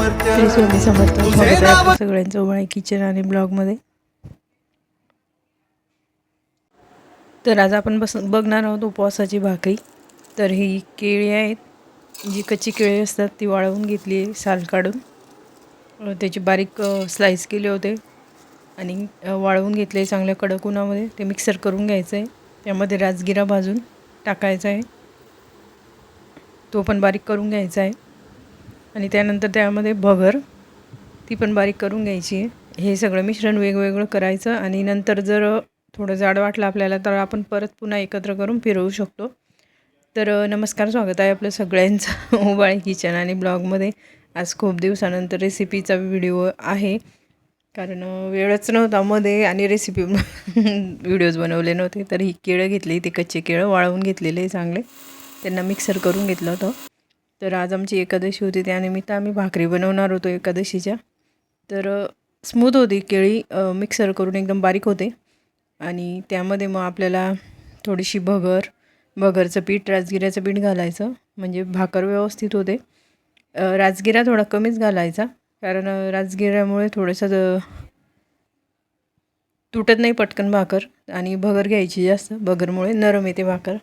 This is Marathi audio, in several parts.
श्री स्वामी समर्थ. स्वागत आहे आपलं सगळ्यांचं उभाळी किचन आणि ब्लॉगमध्ये. तर आज आपण बघणार आहोत उपवासाची भाकरी. तर ही केळी आहेत, जी कच्ची केळी असतात ती वाळवून घेतली आहे साल काढून. त्याची बारीक स्लाइस केले होते आणि वाळवून घेतले चांगल्या कडक उन्हामध्ये. ते मिक्सर करून घ्यायचं आहे. त्यामध्ये राजगिरा भाजून टाकायचा आहे, तो पण बारीक करून घ्यायचा आहे. आणि त्यानंतर त्यामध्ये भगर, ती पण बारीक करून घ्यायची आहे. हे सगळं मिश्रण वेगवेगळं करायचं आणि नंतर जर थोडं जाड वाटलं आपल्याला तर आपण परत पुन्हा एकत्र करून फिरवू शकतो. तर नमस्कार, स्वागत आहे आपलं सगळ्यांचं उबाळी किचन आणि ब्लॉगमध्ये. आज खूप दिवसानंतर रेसिपीचा व्हिडिओ आहे, कारण वेळच नव्हता मध्ये आणि रेसिपी व्हिडिओज बनवले नव्हते. तर ही केळं घेतली, ते कच्चे केळं वाळवून घेतलेले चांगले, त्यांना मिक्सर करून घेतलं होतं. तर आज आमची एकादशी होती, त्यानिमित्त आम्ही भाकरी बनवणार होतो एकादशीच्या. तर स्मूथ होती केळी, मिक्सर करून एकदम बारीक होते. आणि त्यामध्ये मग आपल्याला थोडीशी भगरचं पीठ, राजगिऱ्याचं पीठ घालायचं, म्हणजे भाकर व्यवस्थित होते. राजगिरा थोडा कमीच घालायचा, कारण राजगिऱ्यामुळे थोडंसं तुटत नाही पटकन भाकर. आणि भगर घ्यायची जास्त, भगरमुळे नरम येते भाकर.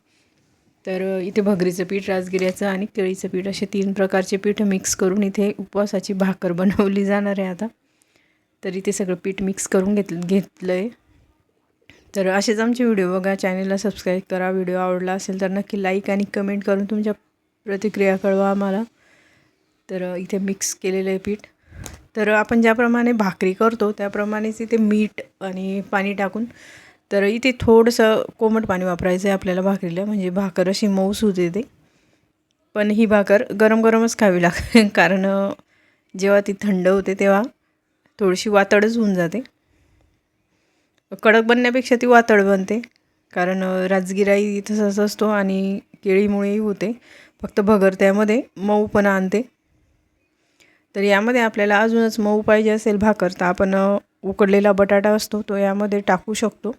तर इथे भगरीचं पीठ, राजगिऱ्याचं आणि केळीचं पीठ असे 3 प्रकारचे पीठ मिक्स करून इथे उपवासाची भाकर बनवली जाणार आहे आता. तर इथे सगळं पीठ मिक्स करून घेतलं आहे. तर असेच आमचे व्हिडिओ बघा, चॅनलला सबस्क्राईब करा. व्हिडिओ आवडला असेल तर नक्की लाईक आणि कमेंट करून तुमच्या प्रतिक्रिया कळवा आम्हाला. तर इथे मिक्स केलेलं आहे पीठ. तर आपण ज्याप्रमाणे भाकरी करतो त्याप्रमाणेच इथे मीठ आणि पाणी टाकून, तर इथे थोडंसं कोमट पाणी वापरायचं आहे आपल्याला भाकरीला, म्हणजे भाकर अशी मऊसूत येते. पण ही भाकर गरम गरमच खावी लागते, कारण जेव्हा ती थंड होते तेव्हा थोडीशी वातडच होऊन जाते. कडक बनण्यापेक्षा ती वातड बनते, कारण राजगिराही तसाच असतो आणि केळीमुळेही होते. फक्त भगर त्यामध्ये मऊपणा आणते. तर यामध्ये आपल्याला अजूनच मऊ पाहिजे असेल भाकर तर आपण उकडलेला बटाटा असतो तो यामध्ये टाकू शकतो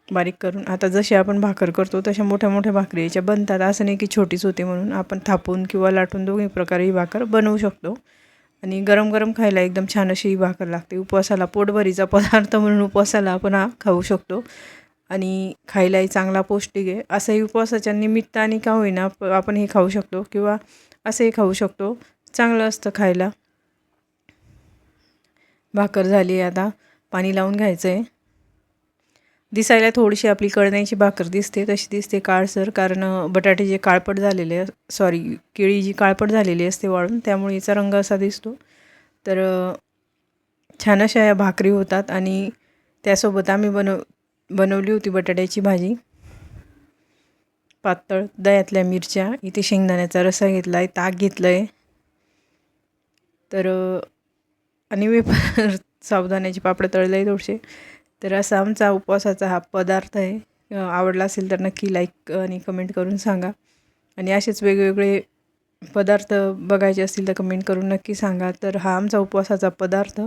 बारीक करून. आता जशी आपण भाकर करतो तशा मोठ्या मोठ्या भाकरी याच्या बनतात, असं नाही की छोटीच होते म्हणून. आपण थापून किंवा लाटून दोन्ही प्रकारे ही भाकर बनवू शकतो. आणि गरम गरम खायला एकदम छान अशी ही भाकर लागते. उपवासाला पोटभरीचा पदार्थ म्हणून उपवासाला आपण हा खाऊ शकतो आणि खायलाही चांगला पौष्टिक आहे. असंही उपवासाच्या निमित्ताने का होईना आपण हे खाऊ शकतो, किंवा असंही खाऊ शकतो, चांगलं असतं खायला. भाकर झाली, आता पाणी लावून घ्यायचं आहे. दिसायला थोडीशी आपली कळण्याची भाकर दिसते, तशी दिसते काळसर, कारण बटाटे जे काळपट झालेले, केळी जी काळपट झालेली असते वाळून, त्यामुळे याचा रंग असा दिसतो. तर छान अशा या भाकरी होतात. आणि त्यासोबत आम्ही बनवली होती बटाट्याची भाजी, पातळ, दह्यातल्या मिरच्या, इथे शेंगदाण्याचा रस्सा घेतला आहे, ताक घेतलं आहे. तर आणि वेफर साबुदाण्याचे पापड तळले आहे थोडेसे. तर असा आमचा उपवासाचा हा पदार्थ आहे. आवडला असेल तर नक्की लाईक आणि कमेंट करून सांगा. आणि असेच वेगवेगळे पदार्थ बघायचे असतील तर कमेंट करून नक्की सांगा. तर हा आमचा उपवासाचा पदार्थ,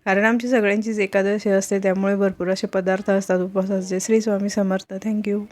कारण आमची सगळ्यांचीच एकादशी असते त्यामुळे भरपूर असे पदार्थ असतात उपवासाचे. श्री स्वामी समर्थ. थँक्यू.